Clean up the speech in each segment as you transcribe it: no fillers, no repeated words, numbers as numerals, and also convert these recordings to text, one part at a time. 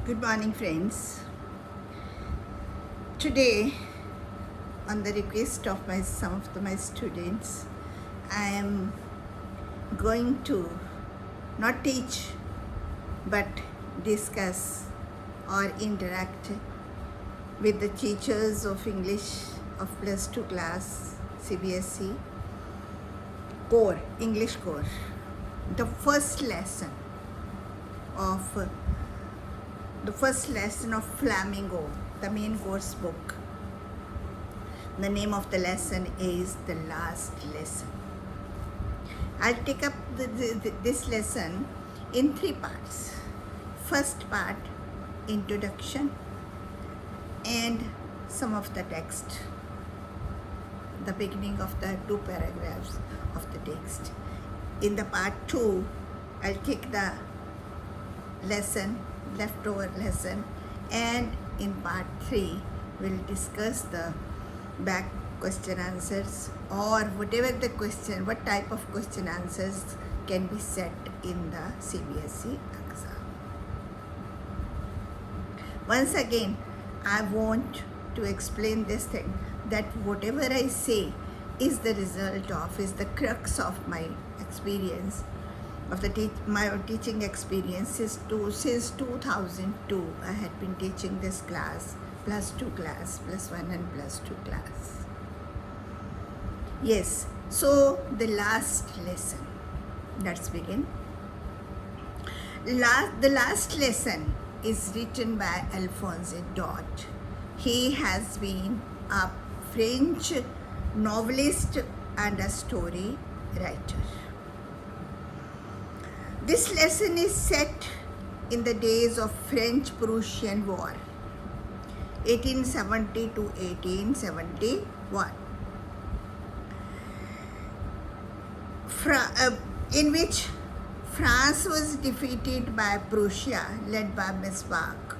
Good morning, friends. Today, on the request of some of my students, I am going to not teach but discuss or interact with the teachers of English of plus 2 class CBSE core, English core. The first lesson of Flamingo, the main course book. The name of the lesson is The Last Lesson. I'll take up this lesson in 3 parts. First part, introduction and some of the text, the beginning of the 2 paragraphs of the text. In the part 2, I'll take the leftover lesson, and in part 3 we'll discuss the back question answers or whatever the question, what type of question answers can be set in the CBSE exam. Once again, I want to explain this thing, that whatever I say is the result of, is the crux of my experience, of my teaching experience since 2002. I had been teaching this class, plus 2 class, plus 1 and plus 2 class. Yes, so the last lesson. Let's begin. The last lesson is written by Alphonse Daudet. He has been a French novelist and a story writer. This lesson is set in the days of French-Prussian War, 1870 to 1871, in which France was defeated by Prussia, led by Bismarck.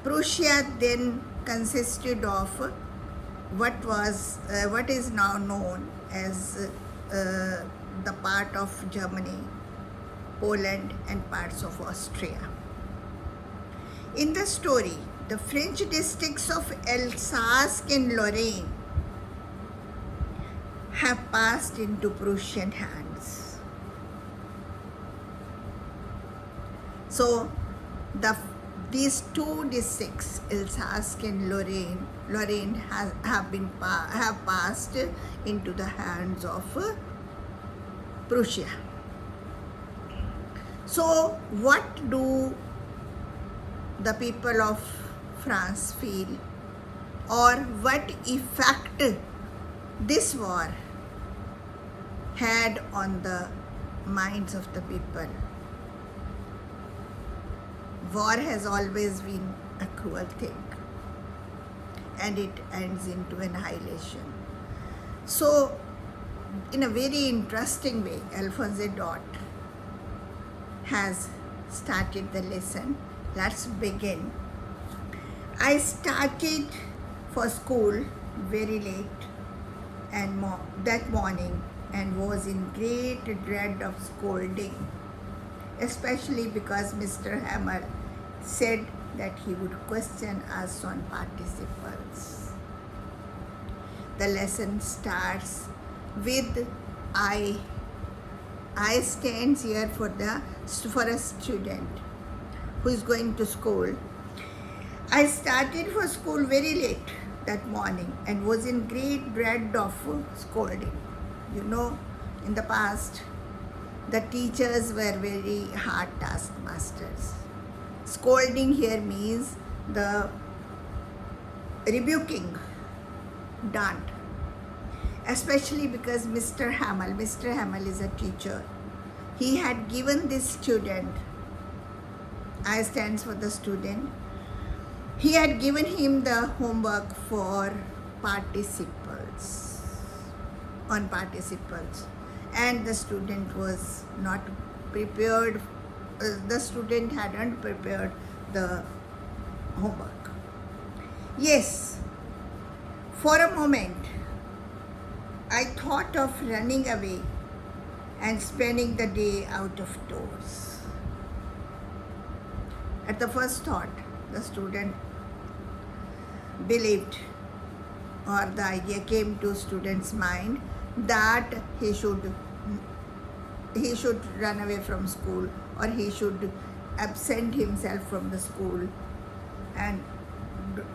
Prussia then consisted of what is now known as the part of Germany, Poland and parts of Austria. In the story, the French districts of Alsace and Lorraine have passed into Prussian hands. So these 2 districts, Alsace and Lorraine have passed into the hands of Prussia. So what do the people of France feel, or what effect this war had on the minds of the people? War has always been a cruel thing, and it ends into annihilation. So in a very interesting way, Alphonse Daudet has started the lesson. Let's begin. I started for school very late and that morning, and was in great dread of scolding, especially because Mr. Hammer said that he would question us on participles. The lesson starts with I stands here for a student who is going to school. I started for school very late that morning and was in great dread of scolding. You know, in the past, the teachers were very hard taskmasters. Scolding here means the rebuking done. Especially because Mr. Hamel is a teacher. He had given this student, I stands for the student, he had given him the homework for participles, on participles, and the student was not prepared, the student hadn't prepared the homework. Yes, for a moment, I thought of running away and spending the day out of doors. At the first thought, the student believed, or the idea came to student's mind that he should run away from school, or he should absent himself from the school and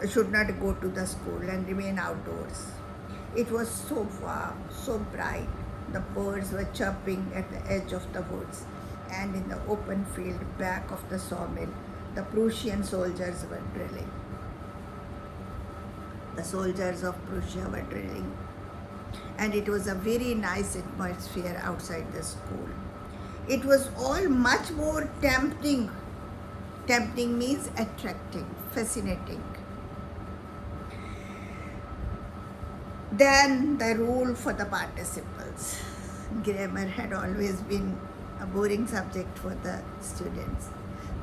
should not go to the school and remain outdoors. It was so warm, so bright. The birds were chirping at the edge of the woods, and in the open field back of the sawmill, the Prussian soldiers were drilling. The soldiers of Prussia were drilling, and it was a very nice atmosphere outside the school. It was all much more tempting. Tempting means attracting, fascinating, than the rule for the participles. Grammar had always been a boring subject for the students.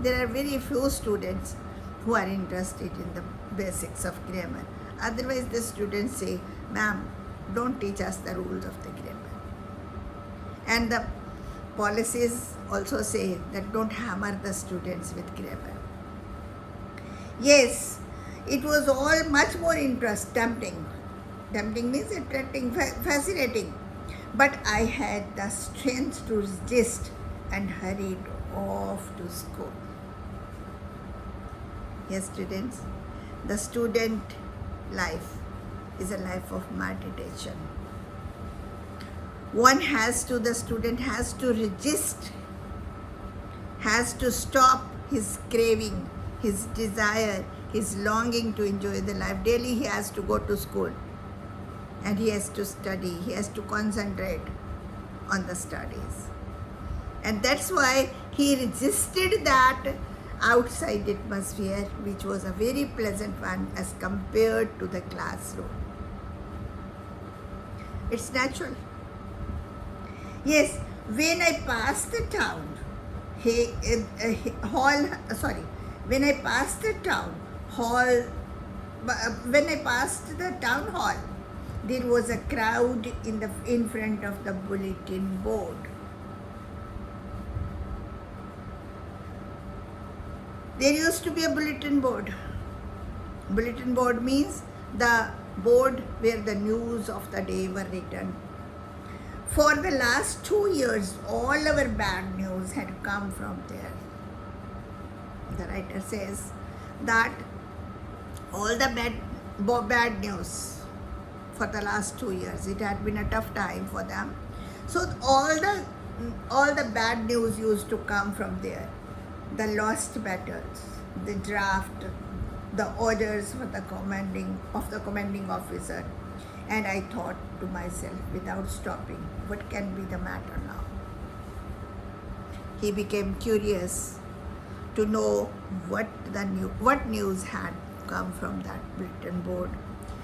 There are very few students who are interested in the basics of grammar. Otherwise, the students say, "Ma'am, don't teach us the rules of the grammar." And the policies also say that don't hammer the students with grammar. Yes, it was all much more tempting. Tempting means attracting, fascinating. But I had the strength to resist and hurried off to school. Yes, students, the student life is a life of meditation. The student has to resist, has to stop his craving, his desire, his longing to enjoy the life. Daily he has to go to school and he has to study, he has to concentrate on the studies. And that's why he resisted that outside atmosphere, which was a very pleasant one as compared to the classroom. It's natural. Yes, when I passed the town, when I passed the town hall, there was a crowd in front of the bulletin board. There used to be a bulletin board. Bulletin board means the board where the news of the day were written. For the last 2 years, all our bad news had come from there. The writer says that all the bad news for the last 2 years, it had been a tough time for them. So all the bad news used to come from there. The lost battles, the draft, the orders for the commanding officer. And I thought to myself, without stopping, what can be the matter now? He became curious to know what news had come from that bulletin board,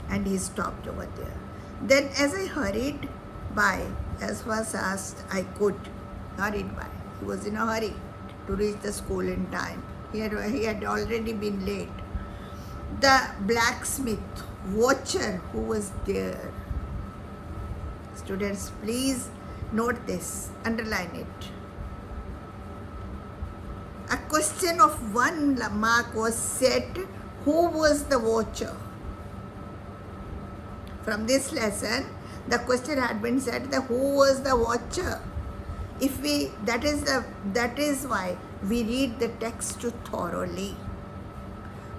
and he stopped over there. Then as I hurried by, as fast as I could, hurried by. He was in a hurry to reach the school in time. He had already been late. The blacksmith, watcher who was there. Students, please note this, underline it. A question of 1 mark was set, who was the watcher? From this lesson, the question had been set, who was the watcher? That is why we read the text thoroughly.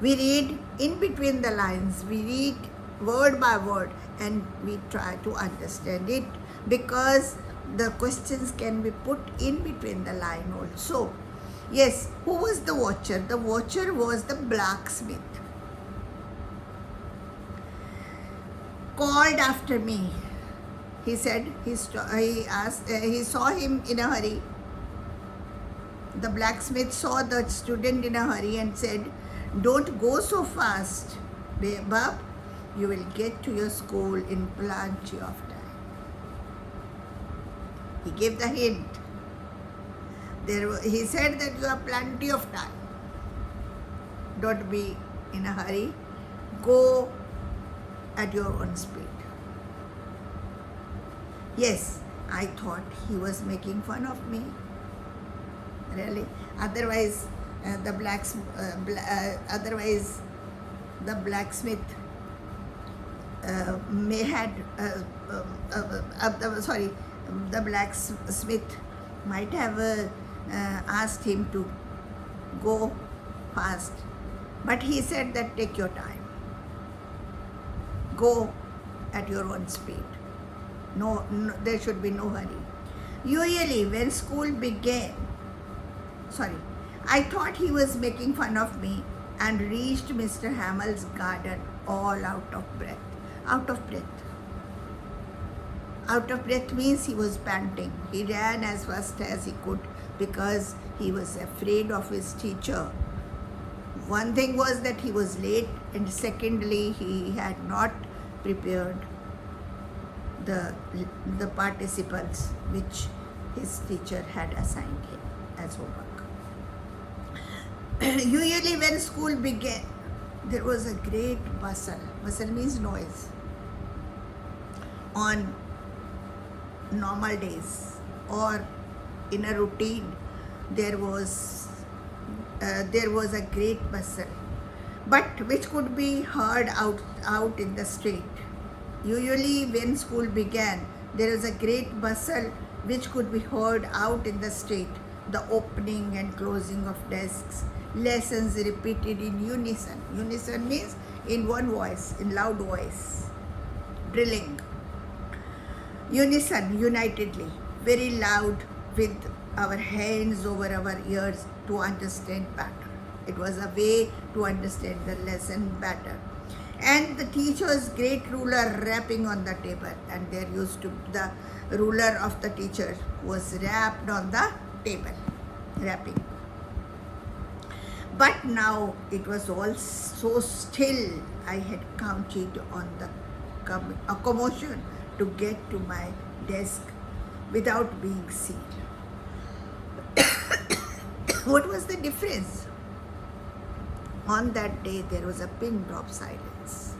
We read in between the lines, we read word by word, and we try to understand it, because the questions can be put in between the line also. Yes, who was the watcher? The watcher was the blacksmith. Called after me. He said, he saw him in a hurry. The blacksmith saw the student in a hurry and said, "Don't go so fast, Bab. You will get to your school in plenty of time." He gave the hint. He said that you have plenty of time. Don't be in a hurry. Go at your own speed. Yes, I thought he was making fun of me. Really. Otherwise, otherwise the blacksmith may had sorry, the blacksmith might have asked him to go fast, but he said that take your time, go at your own speed. No, there should be no hurry. Usually when school began, I thought he was making fun of me and reached Mr. Hamel's garden all out of breath. Out of breath. Out of breath means he was panting. He ran as fast as he could because he was afraid of his teacher. One thing was that he was late, and secondly, he had not prepared the participles which his teacher had assigned him as homework. Usually when school began, there was a great bustle. Bustle means noise. On normal days or in a routine, there was a great bustle, but which could be heard out in the street. Usually when school began, there was a great bustle which could be heard out in the street. The opening and closing of desks, lessons repeated in unison. Unison means in one voice, in loud voice. Drilling. Unison, unitedly, very loud, with our hands over our ears to understand better. It was a way to understand the lesson better. And the teacher's great ruler rapping on the table, and there used to the ruler of the teacher was rapped on the table, rapping. But now it was all so still. I had counted on the commotion to get to my desk without being seen. What was the difference? On that day, there was a pin drop silence.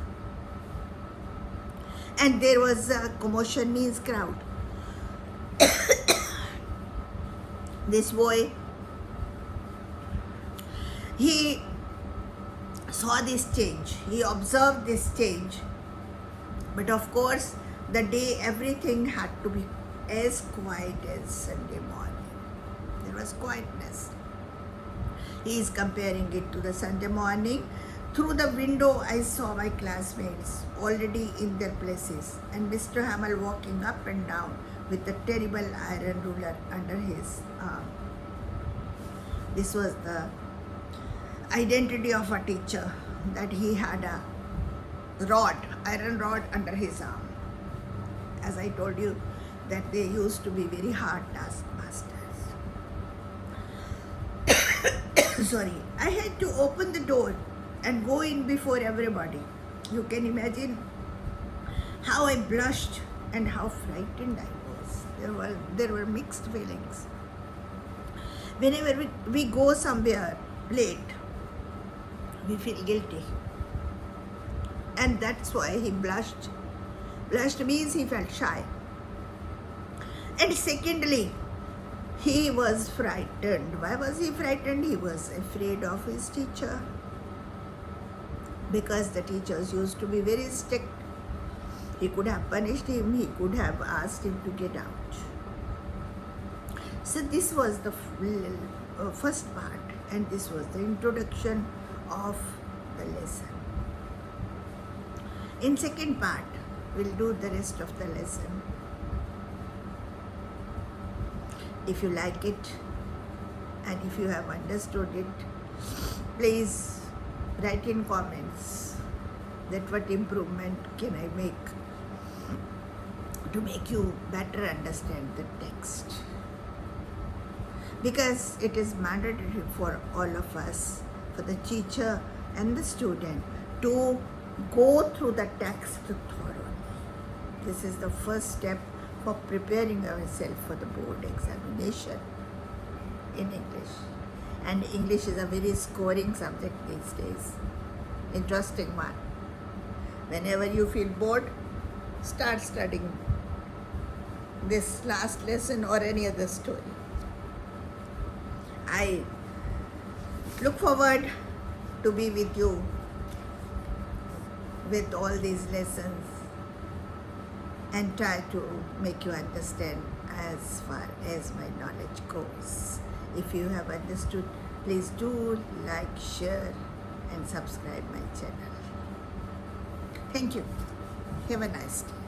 And there was a commotion, means crowd. This boy, he saw this change. He observed this change. But of course, the day everything had to be as quiet as Sunday morning. There was quietness. He is comparing it to the Sunday morning. Through the window, I saw my classmates already in their places, and Mr. Hamel walking up and down with the terrible iron ruler under his arm. This was the identity of a teacher, that he had a iron rod under his arm. As I told you, that they used to be very hard taskmasters. Sorry, I had to open the door and go in before everybody. You can imagine how I blushed and how frightened I was. There were mixed feelings. Whenever we go somewhere late, we feel guilty. And that's why he blushed. Blushed means he felt shy. And secondly, he was frightened. Why was he frightened? He was afraid of his teacher. Because the teachers used to be very strict. He could have punished him. He could have asked him to get out. So this was the first part. And this was the introduction of the lesson. In second part, we'll do the rest of the lesson. If you like it and if you have understood it, please write in comments that what improvement can I make to make you better understand the text. Because it is mandatory for all of us, for the teacher and the student, to go through the text thoroughly. This is the first step for preparing ourselves for the board examination in English. And English is a very scoring subject these days. Interesting one. Whenever you feel bored, start studying this last lesson or any other story. I Look forward to be with you with all these lessons and try to make you understand as far as my knowledge goes. If you have understood, please do like, share and subscribe my channel. Thank you. Have a nice day.